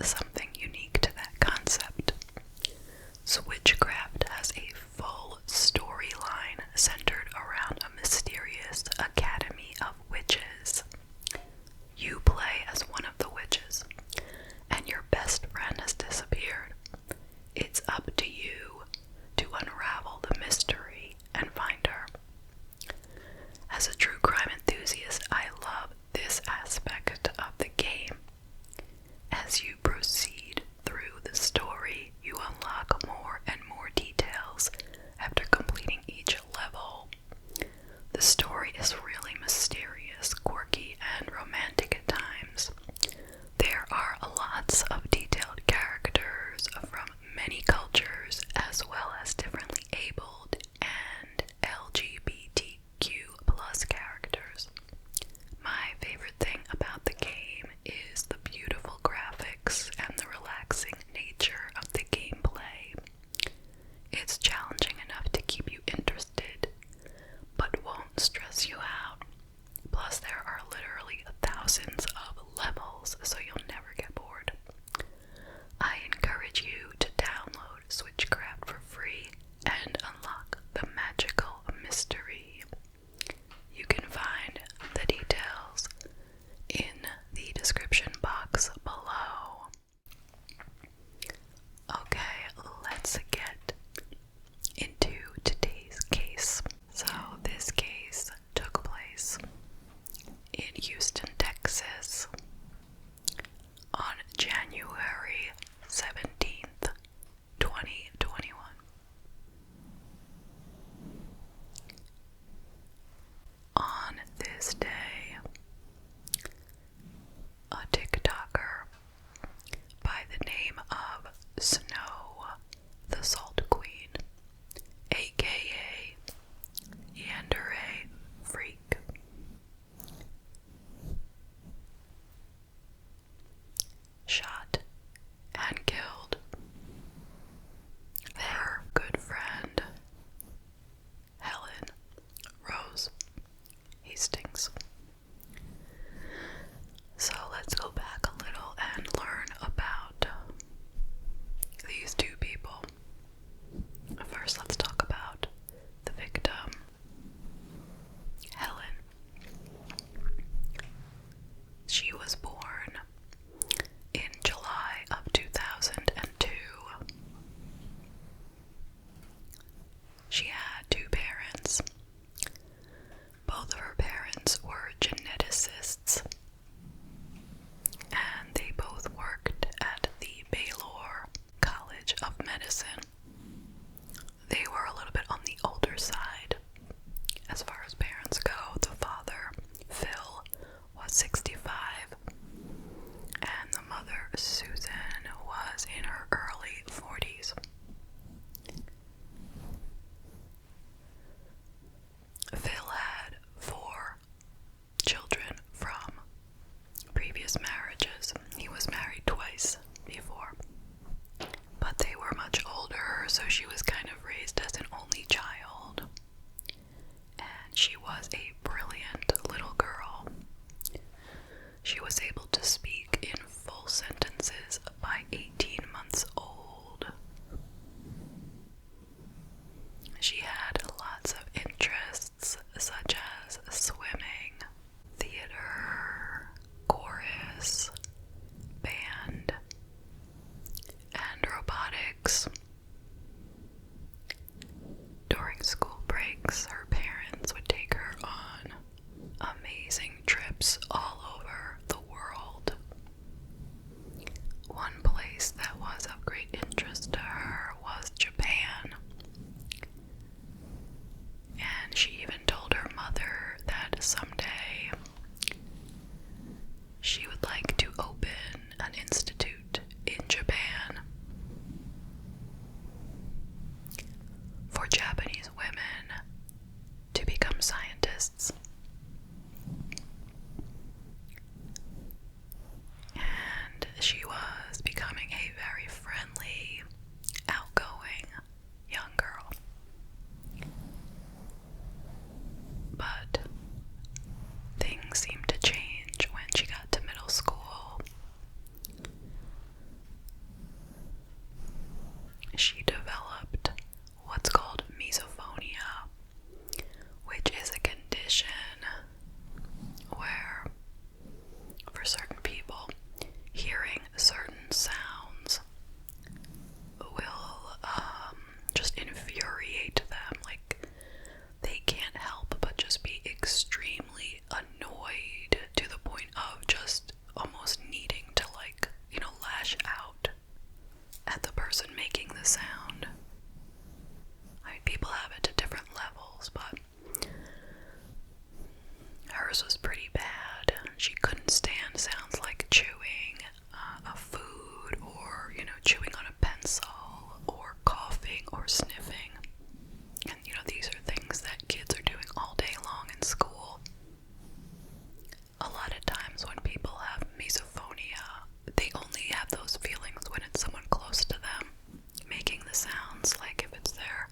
something unique to that concept. Switchcraft has a full storyline centered around a mysterious academy of witches. You play as one of the witches, and your best friend has disappeared. It's up to you to unravel the mystery and find her. As a true crime enthusiast, I love this aspect of the game. As you proceed through the story, you unlock more and more details after completing each level. The story is really mysterious, quirky, and romantic at times. There are lots of detailed characters from many cultures, as well as differently abled and LGBTQ+ characters. My favorite thing about the game is the beautiful graphics and the relaxing nature of the gameplay. It's challenging enough to keep you interested, but won't stress you out. Plus, there are literally thousands of levels, so you'll never get bored. I encourage you to download Switchcraft for free and unlock the magical mystery. You can find the details in the description box below. Okay, let's get into today's case. So this case took place in Houston, Texas on January 17th, 2021. On this day, a TikToker by the name of Snow the Salt Queen, aka Yandere Freak, shot and killed their good friend Helen Rose Hastings. So let's go back a little and learn about these two people. First, let's talk about the victim, Helen. She was born in July of 2002. She had two parents. Both of her parents were geneticists, and they both worked at the Baylor College of Medicine. They were a little bit on the older side as far as parents go. The father, Phil, was 65, and the mother, Susan, was in her early 40s. Phil had 4 children from previous marriages. He was married twice before, but they were much older, so she was kind of raised as an only child. And she was a brilliant little girl. She was able to speak in full sentences she developed what's called misophonia, which is a condition where, for certain people, hearing certain sounds will just infuriate them. Like, they can't help but just be extremely annoyed to the point of just almost needing to, like, lash out at the person making the sound. I mean, people have it to different levels, but hers was pretty bad. She couldn't stand sounds like chewing a food, or, chewing on a pencil, or coughing, or sniffing. And, these are things that kids are doing all day long in school. A lot of times when people have misophonia, they only have those feelings when it's someone close to them making the sounds, like if it's their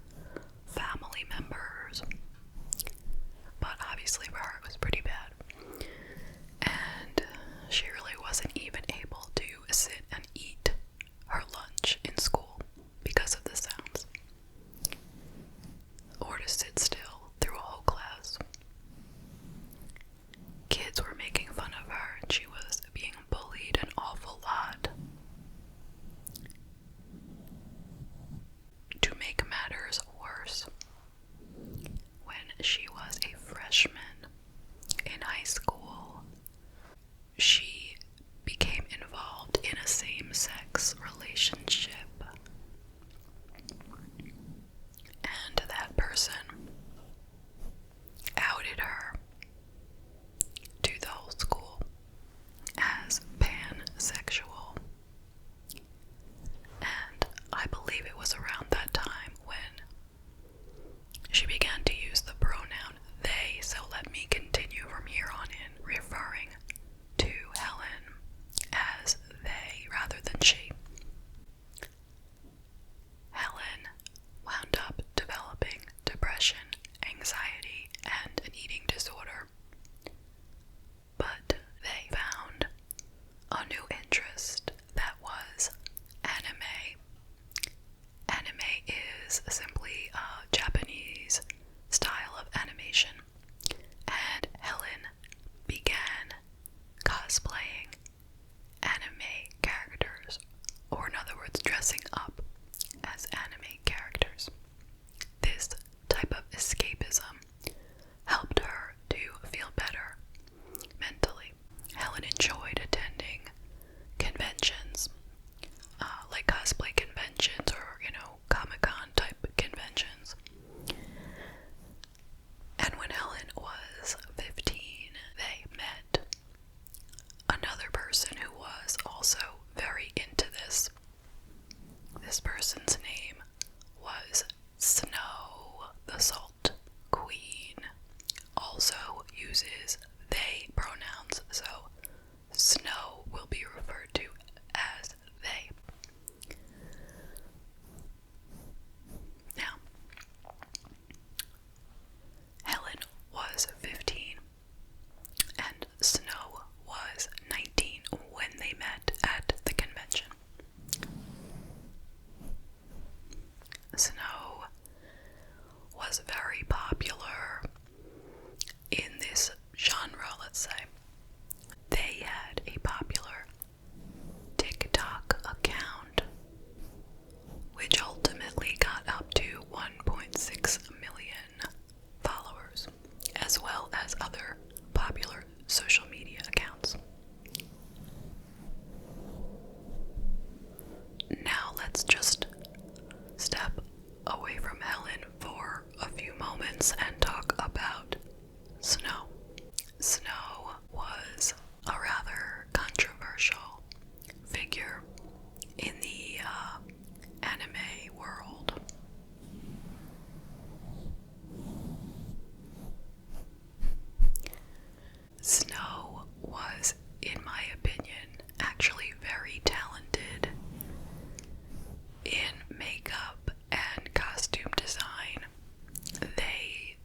family members. But obviously for her it was pretty bad. And she really wasn't even able to sit and eat her lunch in school because of the sounds, or to sit still through a whole class. Kids were making fun of her, and she was being bullied an awful lot. To make matters worse, when she was a freshman in high school, she became involved in a same-sex relationship. And that person outed her to the whole school as pansexual. And I believe it was around that time when she began to use the pronoun they, so let me continue from here on in, referring to Helen as they rather than she. Helen wound up developing depression, anxiety, and an eating disorder. But they found a new interest that was anime. Anime is simply a Japanese style of animation, and Helen began cosplaying anime characters, or in other words, dressing up as anime characters. This type of escapism helped her to feel better mentally. Helen enjoyed attending conventions, like cosplay conventions, or, Comic-Con type conventions. And when Helen was 15, they met another person who was also very into this. This person's name was Snow, the Salt Queen. Also uses they pronouns, so Snow will be referred to as they. Now, Helen was 15 and Snow was 19 when they met at the convention. Snow was very popular in this genre, let's say. They had a popular TikTok account, which ultimately got up to 1.6 million followers, as well as other popular social media accounts. Now let's just step away from Helen for a few moments and talk about Snow. Snow was a rather controversial figure in the anime world. Snow was, in my opinion, actually very talented in makeup and costume design. They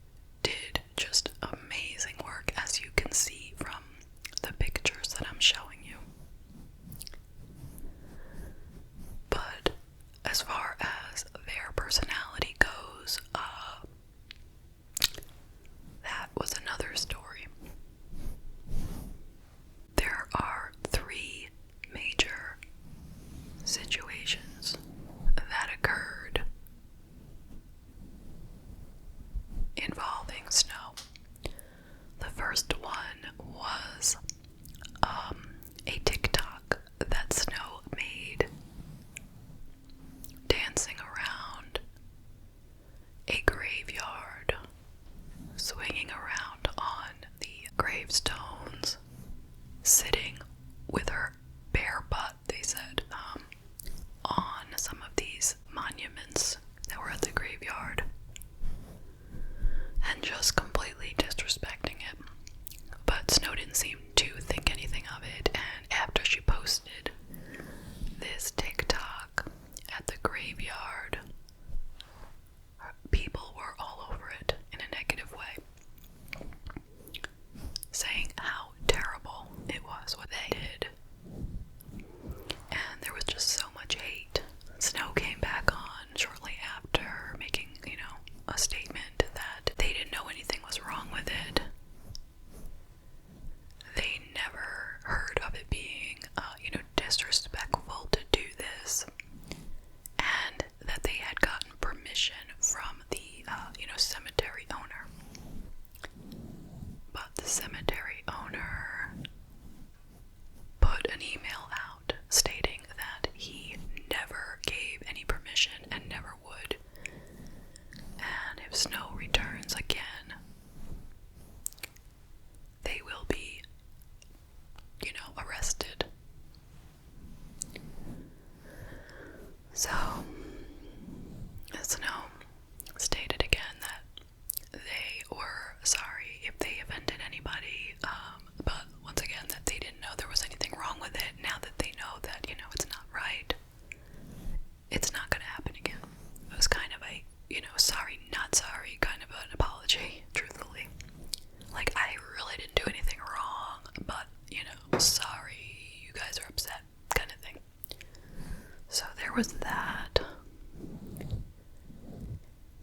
there was that.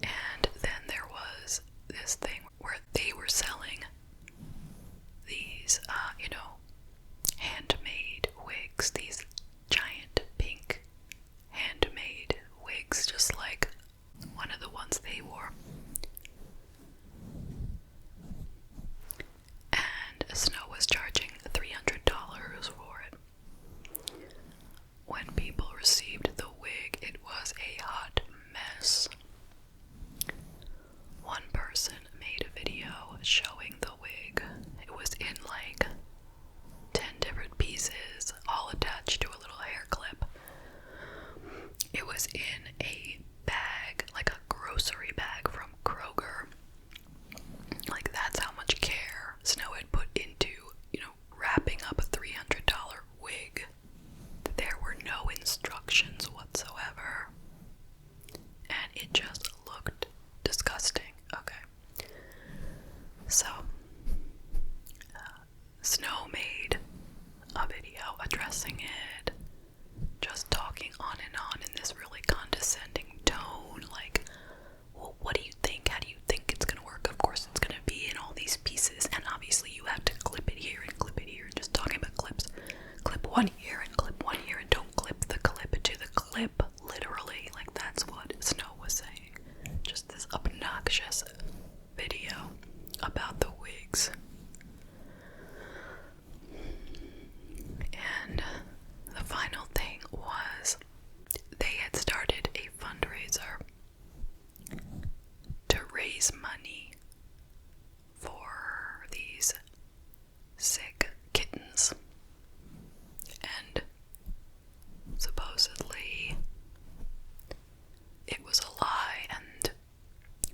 And then there was this thing where they were selling these, handmade wigs, these giant pink handmade wigs, just like one of the ones they wore. And Snow was charging $300 for it. When people received the wig, it was a hot mess. One person made a video showing the wig. It was in like 10 different pieces, all attached to a little hair clip. It was in a bag, like a grocery bag from Kroger. Like, that's how much care Snow had put into, wrapping up a $300 wig. There were no instructions whatsoever. And it just looked disgusting. Okay. So, Snow made a video addressing it, just talking on and on in this really condescending tone, like, well, what do you think? How do you think it's gonna work? Of course it's gonna be in all these pieces, and obviously you have to clip it here and clip it here. Just talking about clips. Clip one here and clip one here, and don't clip the clip to the clip, literally. Like, that's what Snow was saying. Just this obnoxious video about the wigs. And the final thing was, they had started a fundraiser to raise money for these sick kittens. And supposedly it was a lie, and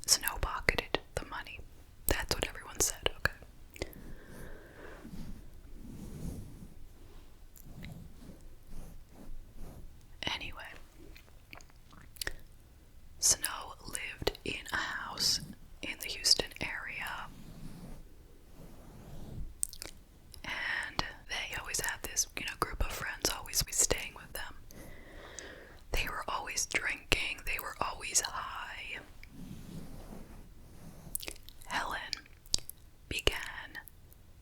Snow pocketed the money. That's what everyone said, okay? Anyway, Snow lived in a house in the Houston area, and they always had this, group of friends always be staying with them. They were always drinking, they were always high. Helen began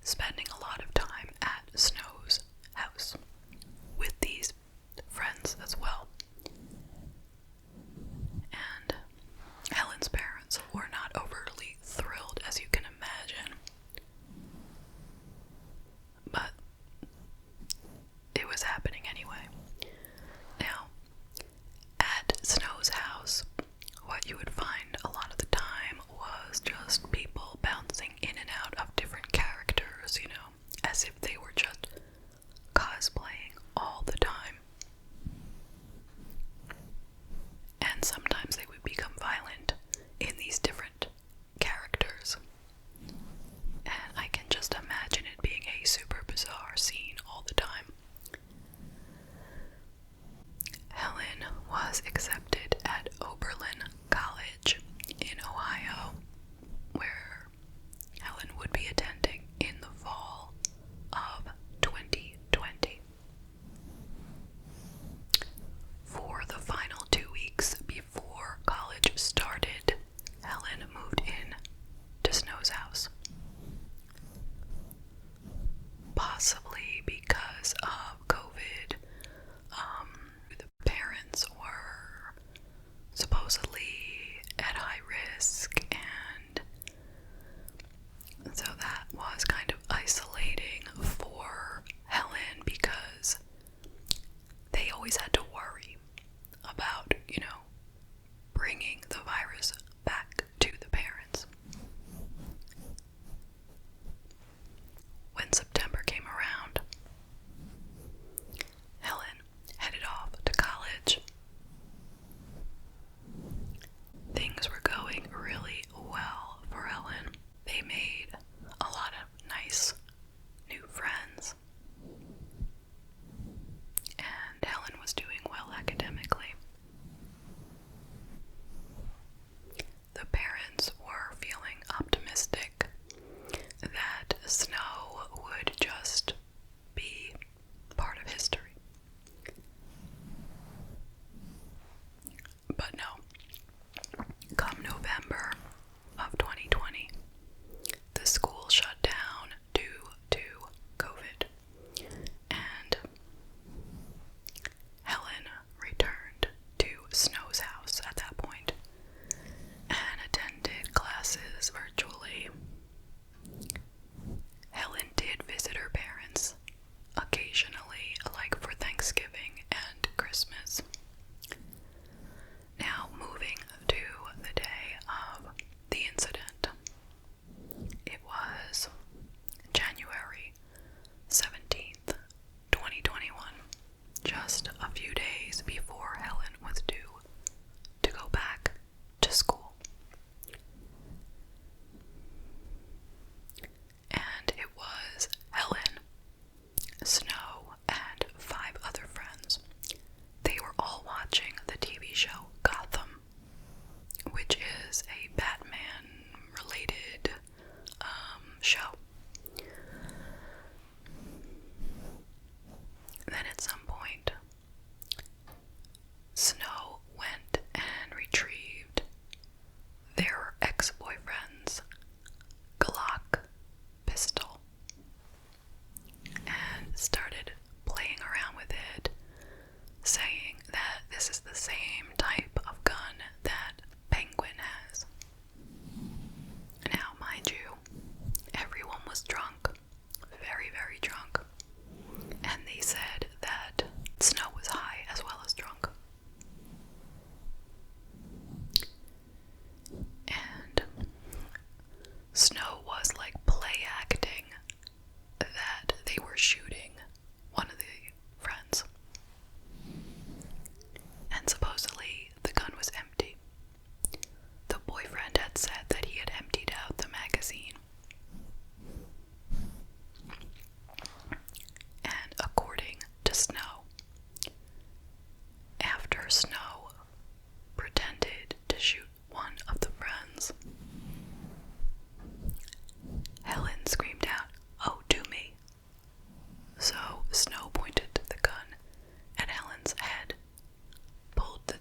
spending a lot of time at Snow's house with these friends as well. And Helen's parents were not overly thrilled, as you can imagine. But it was happening anyway. Now, at Snow's house, what you would find a lot of the time was just people bouncing in and out of different characters, as if they were just cosplaying all the time. And sometimes they would become violent in these different characters. And I can just imagine it being a super bizarre scene all the time. Helen was accepted at Oberlin College in Ohio, where Helen would be attending in the fall of 2020. For the final 2 weeks before college started, Helen moved in to Snow's house. Possibly because of COVID, the parents were few days before Helen was due to go back to school. And it was Helen, Snow, and 5 other friends. They were all watching the TV show Gotham, which is a Batman-related show. Then at some point, Snow went and retrieved their ex-boyfriend's Glock pistol and started playing around with it, saying that this is the same type of gun that Penguin has. Now, mind you, everyone was drunk, very, very drunk, and they said that Snow was high as well as drunk. And Snow was like play acting that they were shooting one of the friends. And supposedly the gun was empty. The boyfriend had said that he had emptied out the magazine. And according to Snow, after Snow pretended to shoot one of the friends, Helen screamed out, "Oh, do me." So Snow pointed the gun at Helen's head, pulled the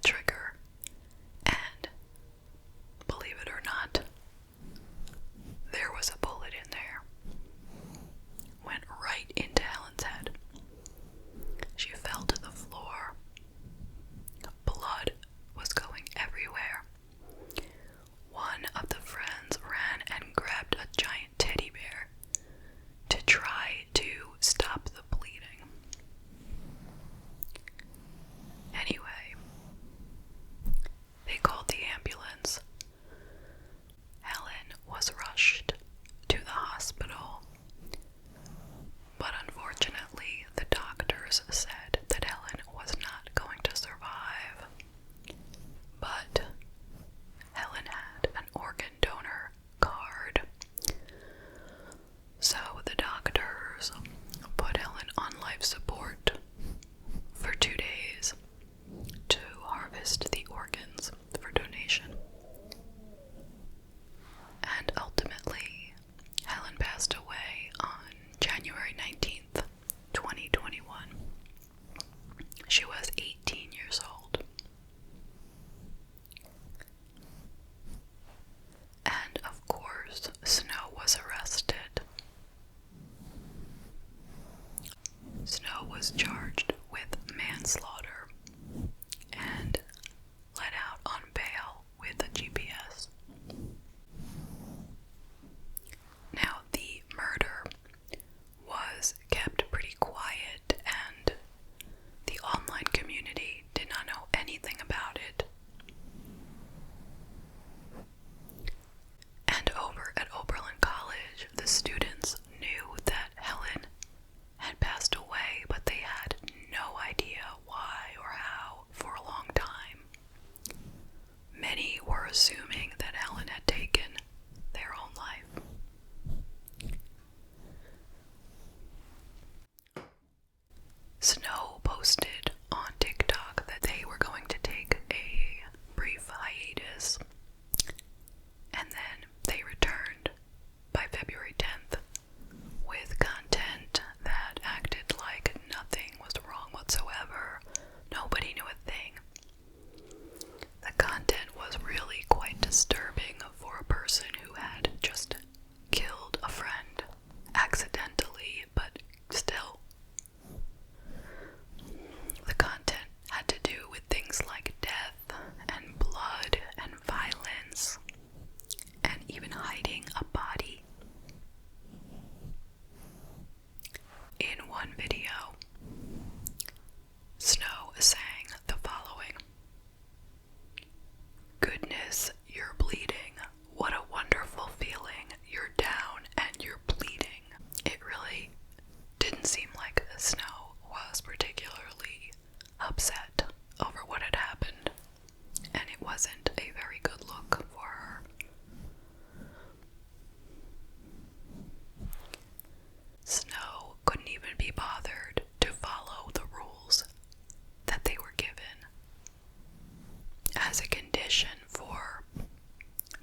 as a condition for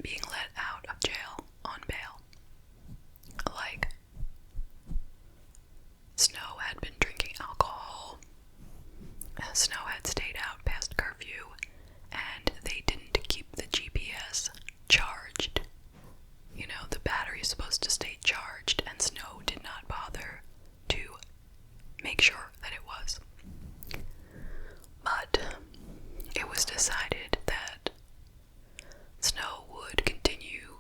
being let out of jail on bail. Like, Snow had been drinking alcohol, Snow had stayed out past curfew, and they didn't keep the GPS charged. You know, the battery is supposed to stay charged, and Snow did not bother to make sure that it was. But it was decided that Snow would continue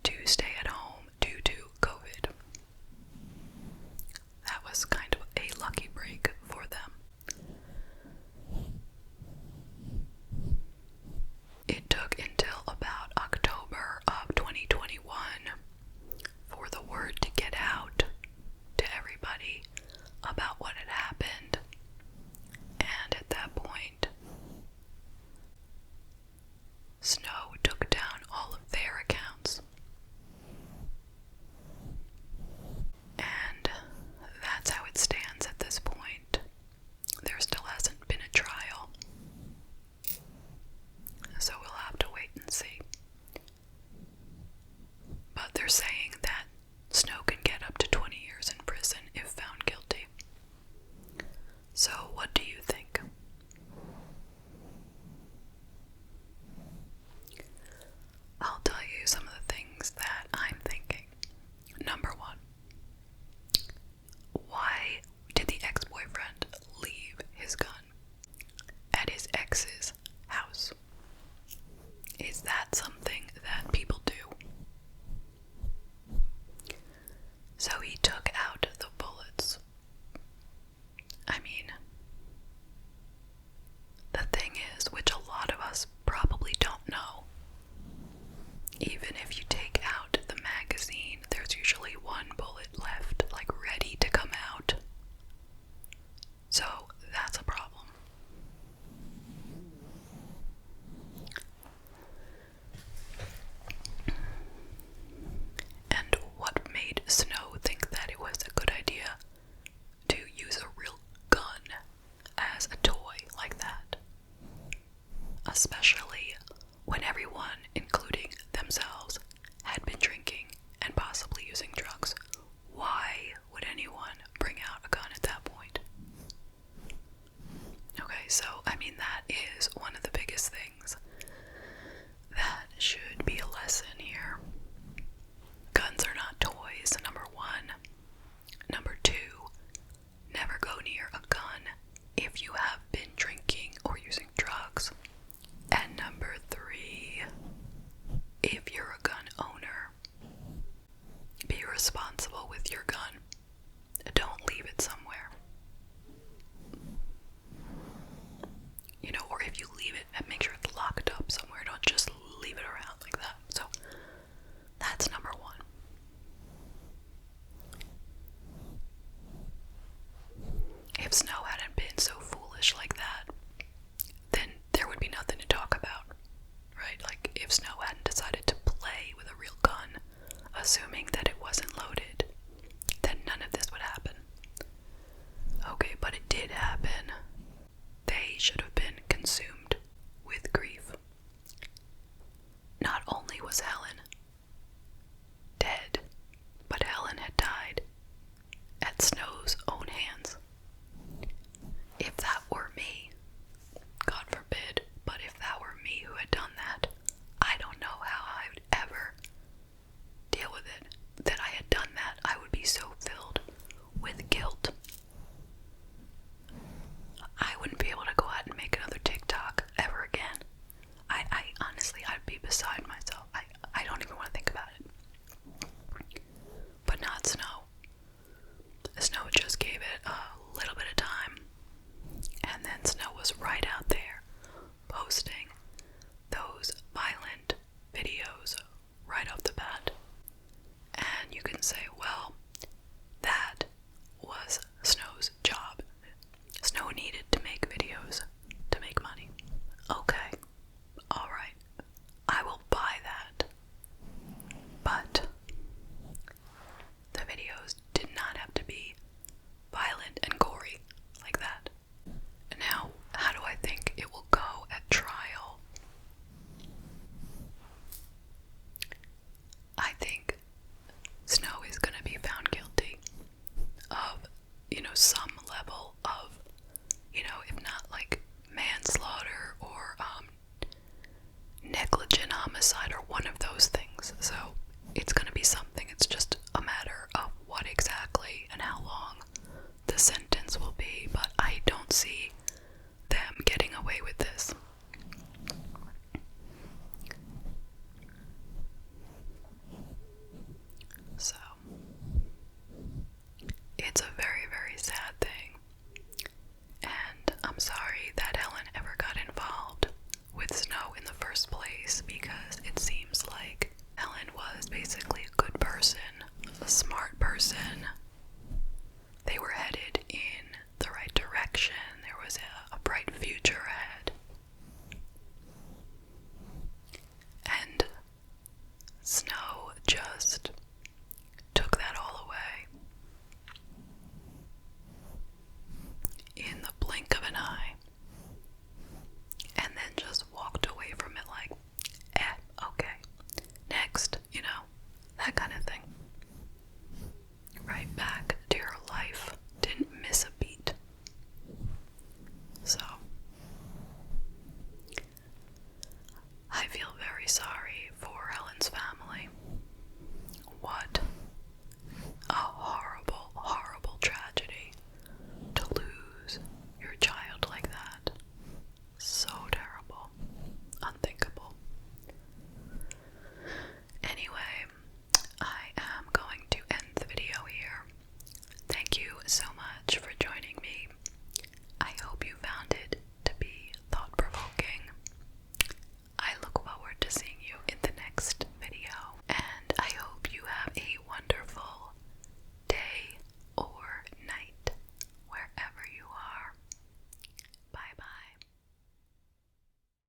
to stay at home due to COVID. That was kind of a lucky break for them. It took until about October of 2021 for the word to get out to everybody about what had happened. And at that point, Snow took down all of their accounts. And that's how it stands at this point. There still hasn't been a trial, so we'll have to wait and see. But they're saying that Snow can get up to 20 years in prison if found guilty. So what do you think? I'll tell you some of the things that I'm thinking. Number one, why did the ex-boyfriend leave his gun at his ex's house? Is that something that people do? So he took out the bullets. I mean, the thing is, which a lot of us probably don't know, even if you take out the magazine, there's usually one bullet left, like ready to come out. So that's a problem. And what made Snow think that it was a good idea to use a real gun as a toy like that? Especially when everyone, including themselves, had been drinking and possibly using drugs. Why would anyone bring out a gun at that point? Okay, so I mean, that is one of the biggest things that should be a lesson here. Guns are not toys, number one. Number two, never go near a gun if you have been drinking or using drugs. And number three, if you're a gun owner, be responsible with your gun. Don't leave it somewhere. You know, or if you leave it, make sure it's locked up somewhere. Don't just leave it around like that. So, that's number one. If Snow hadn't been so foolish like that, then there would be nothing to talk about, right? Like, if Snow hadn't decided to play with a real gun, assuming that it wasn't loaded, then none of this would happen. Okay, but it did happen. They should have been consumed with grief. Not only was Helen dead, but Helen had died at Snow's own hands. If that were me, God forbid, but if that were me who had done that, I don't know how I would ever deal with it. That I had done that, I would be so filled with guilt. I wouldn't be able to go out and make another TikTok getting away with this. So, it's a very, very sad thing. And I'm sorry that Helen ever got involved with Snow in the first place, because it seems like Helen was basically a good person, a smart person. They were headed in the right direction.